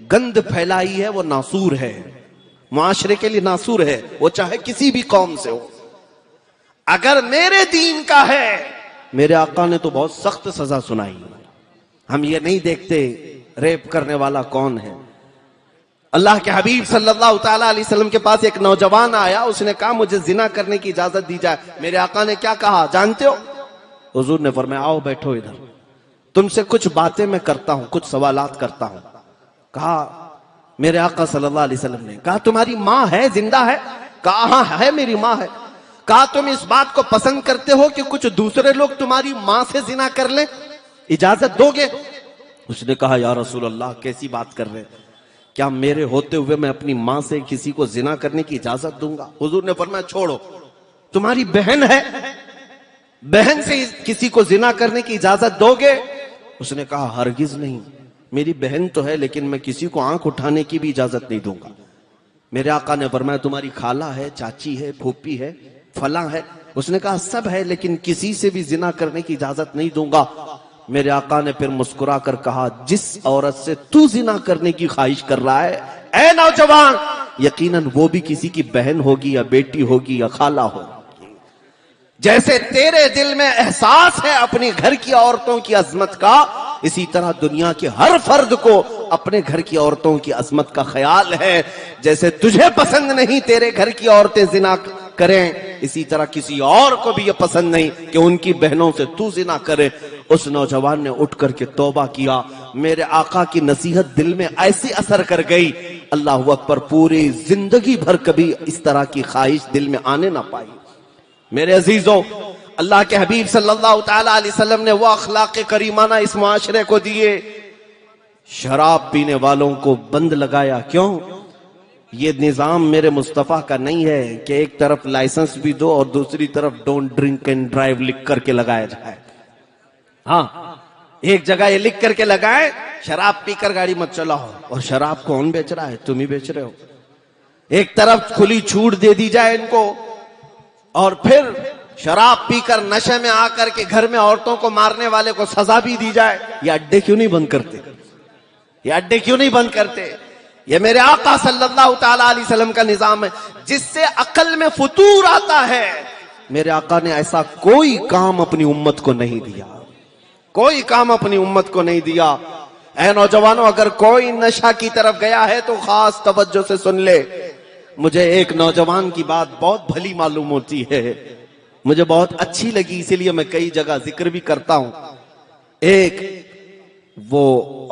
گند پھیلائی ہے وہ ناسور ہے، معاشرے کے لیے ناسور ہے، وہ چاہے کسی بھی قوم سے ہو۔ اگر میرے دین کا ہے، میرے آقا نے تو بہت سخت سزا سنائی۔ ہم یہ نہیں دیکھتے ریپ کرنے والا کون ہے۔ اللہ کے حبیب صلی اللہ تعالی علیہ وسلم کے پاس ایک نوجوان آیا، اس نے کہا مجھے زنا کرنے کی اجازت دی جائے۔ میرے آقا نے کیا کہا جانتے ہو؟ حضور نے فرمایا آؤ بیٹھو ادھر، تم سے کچھ باتیں میں کرتا ہوں، کچھ سوالات کرتا ہوں۔ کہا میرے آقا صلی اللہ علیہ وسلم نے کہا تمہاری ماں ہے، زندہ ہے؟ کہا ہاں ہے، میری ماں ہے۔ کہا تم اس بات کو پسند کرتے ہو کہ کچھ دوسرے لوگ تمہاری ماں سے زنا کر لیں؟ اجازت دو گے؟ اس نے کہا یا رسول اللہ کیسی بات کر رہے، کیا میرے ہوتے ہوئے میں اپنی ماں سے کسی کو زنا کرنے کی اجازت دوں گا؟ حضور نے فرمایا چھوڑو، تمہاری بہن ہے، بہن سے کسی کو زنا کرنے کی اجازت دو گے؟ اس نے کہا ہرگز نہیں، میری بہن تو ہے لیکن میں کسی کو آنکھ اٹھانے کی بھی اجازت نہیں دوں گا۔ میرے آقا نے فرمایا تمہاری خالہ ہے، چاچی ہے، پھوپھی ہے، فلاں ہے؟ اس نے کہا سب ہے لیکن کسی سے بھی زنا کرنے کی اجازت نہیں دوں گا۔ میرے آقا نے پھر مسکرا کر کہا جس عورت سے تو زنا کرنے کی خواہش کر رہا ہے اے نوجوان، یقیناً وہ بھی کسی کی بہن ہوگی یا بیٹی ہوگی یا خالہ ہوگی۔ جیسے تیرے دل میں احساس ہے اپنی گھر کی عورتوں کی عظمت کا، اسی طرح دنیا کے ہر فرد کو اپنے گھر کی عورتوں کی عظمت کا خیال ہے۔ جیسے تجھے پسند نہیں تیرے گھر کی عورتیں زنا کریں، اسی طرح کسی اور کو بھی یہ پسند نہیں کہ ان کی بہنوں سے تو زنا کرے۔ اس نوجوان نے اٹھ کر کے توبہ کیا۔ میرے آقا کی نصیحت دل میں ایسی اثر کر گئی، اللہ اکبر، پوری زندگی بھر کبھی اس طرح کی خواہش دل میں آنے نہ پائی۔ میرے عزیزوں، اللہ کے حبیب صلی اللہ تعالی علیہ وسلم نے وہ اخلاق کریمانہ اس معاشرے کو دیے۔ شراب پینے والوں کو بند لگایا، کیوں؟ یہ نظام میرے مصطفیٰ کا نہیں ہے کہ ایک طرف لائسنس بھی دو اور دوسری طرف ڈونٹ ڈرنک اینڈ ڈرائیو لکھ کر کے لگایا جائے۔ ہاں، ایک جگہ یہ لکھ کر کے لگائے شراب پی کر گاڑی مت چلاؤ، اور شراب کون بیچ رہا ہے؟ تم ہی بیچ رہے ہو۔ ایک طرف کھلی چھوٹ دے دی جائے ان کو، اور پھر شراب پی کر نشے میں آ کر کے گھر میں عورتوں کو مارنے والے کو سزا بھی دی جائے۔ یہ اڈے کیوں نہیں بند کرتے؟ یہ اڈے کیوں نہیں بند کرتے؟ یہ میرے آقا صلی اللہ تعالی علیہ وسلم کا نظام ہے جس سے عقل میں فطور آتا ہے۔ میرے آقا نے ایسا کوئی کام اپنی امت کو نہیں دیا، کوئی کام اپنی امت کو نہیں دیا۔ اے نوجوانوں، اگر کوئی نشہ کی طرف گیا ہے تو خاص توجہ سے سن لے۔ مجھے ایک نوجوان کی بات بہت بھلی معلوم ہوتی ہے، مجھے بہت اچھی لگی، اسی لیے میں کئی جگہ ذکر بھی کرتا ہوں۔ ایک وہ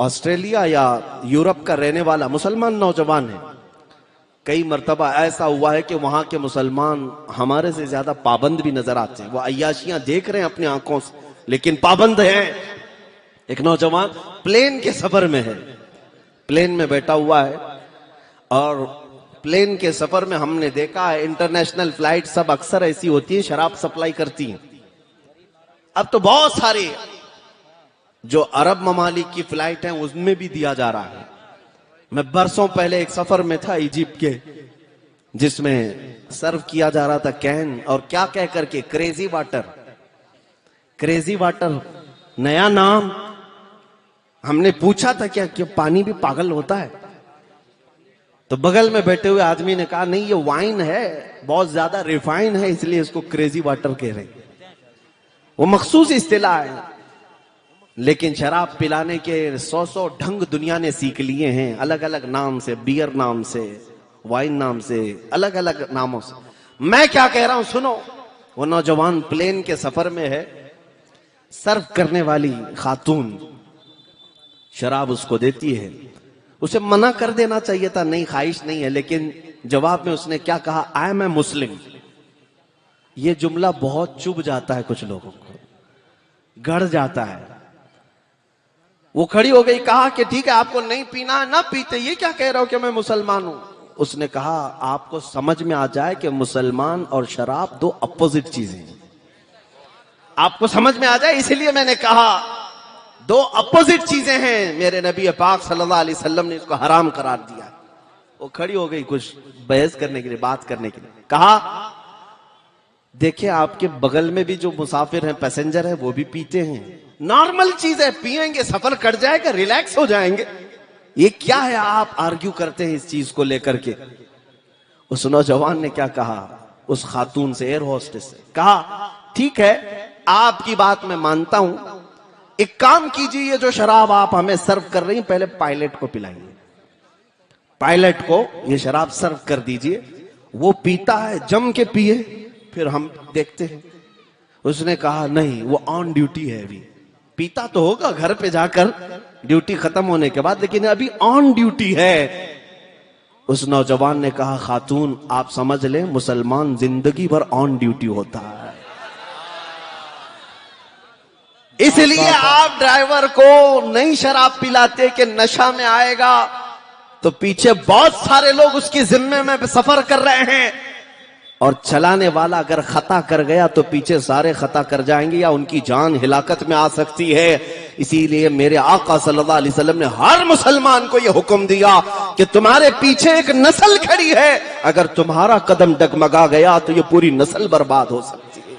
آسٹریلیا یا یورپ کا رہنے والا مسلمان نوجوان ہے۔ کئی مرتبہ ایسا ہوا ہے کہ وہاں کے مسلمان ہمارے سے زیادہ پابند بھی نظر آتے ہیں۔ وہ عیاشیاں دیکھ رہے ہیں اپنی آنکھوں سے لیکن پابند ہیں۔ ایک نوجوان پلین کے سفر میں ہے، پلین میں بیٹھا ہوا ہے، اور پلین کے سفر میں ہم نے دیکھا ہے انٹرنیشنل فلائٹ سب اکثر ایسی ہوتی ہیں شراب سپلائی کرتی ہیں۔ اب تو بہت ساری جو عرب ممالک کی فلائٹ ہیں اس میں بھی دیا جا رہا ہے۔ میں برسوں پہلے ایک سفر میں تھا ایجپٹ کے، جس میں سرو کیا جا رہا تھا کین، اور کیا کہہ کر کے کریزی واٹر، کریزی واٹر نیا نام۔ ہم نے پوچھا تھا کیا کہ پانی بھی پاگل ہوتا ہے؟ تو بغل میں بیٹھے ہوئے آدمی نے کہا نہیں یہ وائن ہے، بہت زیادہ ریفائن ہے، اس لیے اس کو کریزی واٹر کہہ رہے ہیں۔ وہ مخصوص اصطلاح ہے، لیکن شراب پلانے کے 100 ڈھنگ دنیا نے سیکھ لیے ہیں، الگ الگ نام سے، بیئر نام سے، وائن نام سے، الگ الگ ناموں سے۔ میں کیا کہہ رہا ہوں سنو۔ وہ نوجوان پلین کے سفر میں ہے، سرو کرنے والی خاتون شراب اس کو دیتی ہے، اسے منع کر دینا چاہیے تھا، نہیں خواہش نہیں ہے، لیکن جواب میں اس نے کیا کہا؟ آئی ایم اے مسلم۔ یہ جملہ بہت چبھ جاتا ہے کچھ لوگوں کو، گڑ جاتا ہے۔ وہ کھڑی ہو گئی، کہا کہ ٹھیک ہے آپ کو نہیں پینا نہ پیتے، یہ کیا کہہ رہے ہو کہ میں مسلمان ہوں؟ اس نے کہا آپ کو سمجھ میں آ جائے کہ مسلمان اور شراب دو اپوزٹ چیزیں ہیں، آپ کو سمجھ میں آ جائے، اسی لیے میں نے کہا دو اپوزٹ چیزیں ہیں۔ میرے نبی پاک صلی اللہ علیہ وسلم نے اس کو حرام قرار دیا۔ وہ کھڑی ہو گئی کچھ بحث کرنے کے لیے، بات کرنے کے لیے، کہا دیکھیں آپ کے بغل میں بھی جو مسافر ہیں، پیسنجر ہیں، وہ بھی پیتے ہیں، نارمل چیز ہے، پیئیں گے سفر کٹ جائے گا، ریلیکس ہو جائیں گے، یہ کیا ہے آپ آرگیو کرتے ہیں اس چیز کو لے کر کے؟ اس نوجوان نے کیا کہا اس خاتون سے، ایئر ہوسٹس سے، کہا ٹھیک ہے آپ کی بات میں مانتا ہوں، ایک کام کیجئے، یہ جو شراب آپ ہمیں سرو کر رہی ہیں پہلے پائلٹ کو پلائیے، پائلٹ کو یہ شراب سرو کر دیجئے، وہ پیتا ہے جم کے پیے، پھر ہم دیکھتے ہیں۔ اس نے کہا نہیں، وہ آن ڈیوٹی ہے، ابھی پیتا تو ہوگا گھر پہ جا کر ڈیوٹی ختم ہونے کے بعد، لیکن ابھی آن ڈیوٹی ہے۔ اس نوجوان نے کہا خاتون آپ سمجھ لیں مسلمان زندگی بھر آن ڈیوٹی ہوتا ہے، اس لیے آپ ڈرائیور کو نہیں شراب پلاتے کہ نشہ میں آئے گا تو پیچھے بہت سارے لوگ اس کی ذمے میں سفر کر رہے ہیں، اور چلانے والا اگر خطا کر گیا تو پیچھے سارے خطا کر جائیں گے یا ان کی جان ہلاکت میں آ سکتی ہے۔ اسی لیے میرے آقا صلی اللہ علیہ وسلم نے ہر مسلمان کو یہ حکم دیا کہ تمہارے پیچھے ایک نسل کھڑی ہے، اگر تمہارا قدم ڈگمگا گیا تو یہ پوری نسل برباد ہو سکتی ہے۔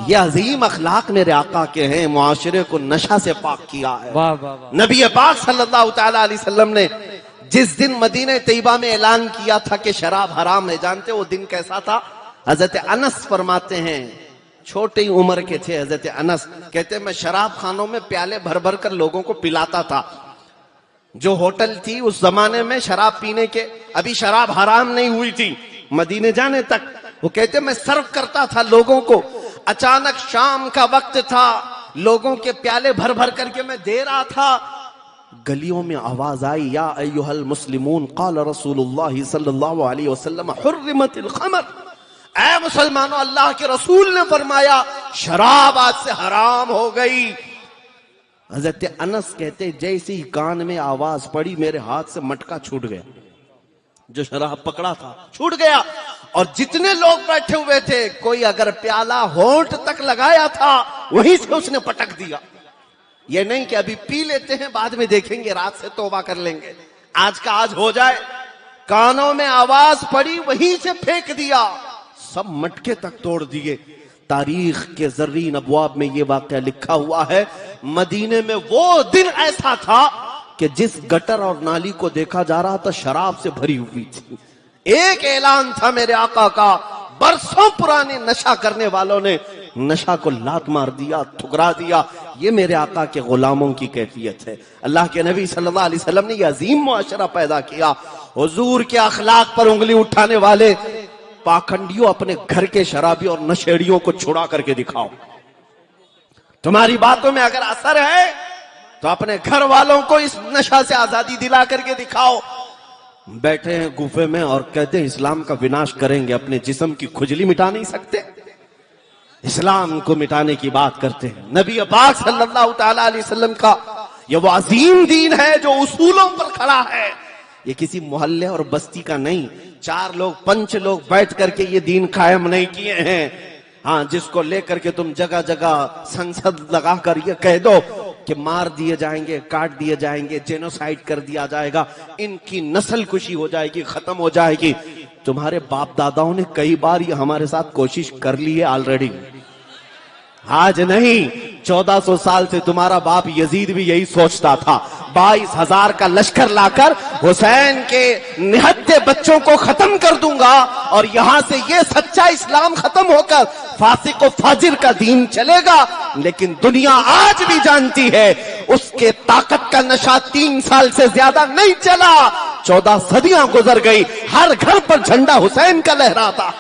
یہ عظیم اخلاق میرے آقا کے ہیں، معاشرے کو نشہ سے پاک کیا ہے۔ نبی پاک صلی اللہ تعالی علیہ وسلم نے جس دن مدینہ طیبہ میں اعلان کیا تھا کہ شراب حرام ہے، جانتے وہ دن کیسا تھا؟ حضرت انس فرماتے ہیں، چھوٹی عمر کے تھے حضرت انس، کہتے میں شراب خانوں میں پیالے بھر بھر کر لوگوں کو پلاتا تھا۔ جو ہوٹل تھی اس زمانے میں شراب پینے کے، ابھی شراب حرام نہیں ہوئی تھی مدینے جانے تک، وہ کہتے میں سرو کرتا تھا لوگوں کو، اچانک شام کا وقت تھا، لوگوں کے پیالے بھر بھر کر کے میں دے رہا تھا، گلیوں میں آواز آئی یا ایھا المسلمون قال رسول اللہ صلی اللہ علیہ وسلم حرمت الخمر، اے مسلمانوں اللہ کے رسول نے فرمایا شراب آج سے حرام ہو گئی۔ حضرت انس کہتے جیسی ہی کان میں آواز پڑی میرے ہاتھ سے مٹکا چھوٹ گیا، جو شراب پکڑا تھا چھوٹ گیا، اور جتنے لوگ بیٹھے ہوئے تھے کوئی اگر پیالہ ہونٹ تک لگایا تھا وہیں سے اس نے پٹک دیا۔ یہ نہیں کہ ابھی پی لیتے ہیں بعد میں دیکھیں گے رات سے توبہ کر لیں گے، آج کا آج ہو جائے، کانوں میں آواز پڑی وہیں سے پھینک دیا، سب مٹکے تک توڑ دیے۔ تاریخ کے زرین ابواب میں یہ واقعہ لکھا ہوا ہے، مدینے میں وہ دن ایسا تھا کہ جس گٹر اور نالی کو دیکھا جا رہا تھا شراب سے بھری ہوئی تھی۔ ایک اعلان تھا میرے آقا کا، برسوں پرانے نشہ کرنے والوں نے نشہ کو لات مار دیا، ٹھکرا دیا۔ یہ میرے آقا کے غلاموں کی کیفیت ہے۔ اللہ کے نبی صلی اللہ علیہ وسلم نے یہ عظیم معاشرہ پیدا کیا۔ حضور کے اخلاق پر انگلی اٹھانے والے پاکھنڈیوں، اپنے گھر کے شرابی اور نشیڑیوں کو چھڑا کر کے دکھاؤ۔ تمہاری باتوں میں اگر اثر ہے تو اپنے گھر والوں کو اس نشہ سے آزادی دلا کر کے دکھاؤ۔ بیٹھے ہیں گوفے میں اور کہتے ہیں اسلام کا وناش کریں گے، اپنے جسم کی کھجلی مٹا نہیں سکتے، اسلام کو مٹانے کی بات کرتے ہیں۔ نبی پاک صلی اللہ تعالی علیہ وسلم کا یہ وہ عظیم دین ہے جو اصولوں پر کھڑا ہے، یہ کسی محلے اور بستی کا نہیں، 4 لوگ 5 لوگ بیٹھ کر کے یہ دین قائم نہیں کیے ہیں۔ ہاں جس کو لے کر کے تم جگہ جگہ سنسد لگا کر یہ کہہ دو کہ مار دیے جائیں گے، کاٹ دیے جائیں گے، جینوسائیڈ کر دیا جائے گا، ان کی نسل کشی ہو جائے گی، ختم ہو جائے گی، تمہارے باپ داداؤں نے کئی بار یہ ہمارے ساتھ کوشش کر لی ہے آلریڈی، آج نہیں، 1400 سال سے تمہارا باپ یزید بھی یہی سوچتا تھا۔ 22,000 کا لشکر لا کر حسین کے نہتے بچوں کو ختم کر دوں گا، اور یہاں سے یہ سچا اسلام ختم ہو کر فاسق و فاجر کا دین چلے گا۔ لیکن دنیا آج بھی جانتی ہے اس کے طاقت کا نشہ 3 سال سے زیادہ نہیں چلا، 14 صدیاں گزر گئی، ہر گھر پر جھنڈا حسین کا لہراتا ہے۔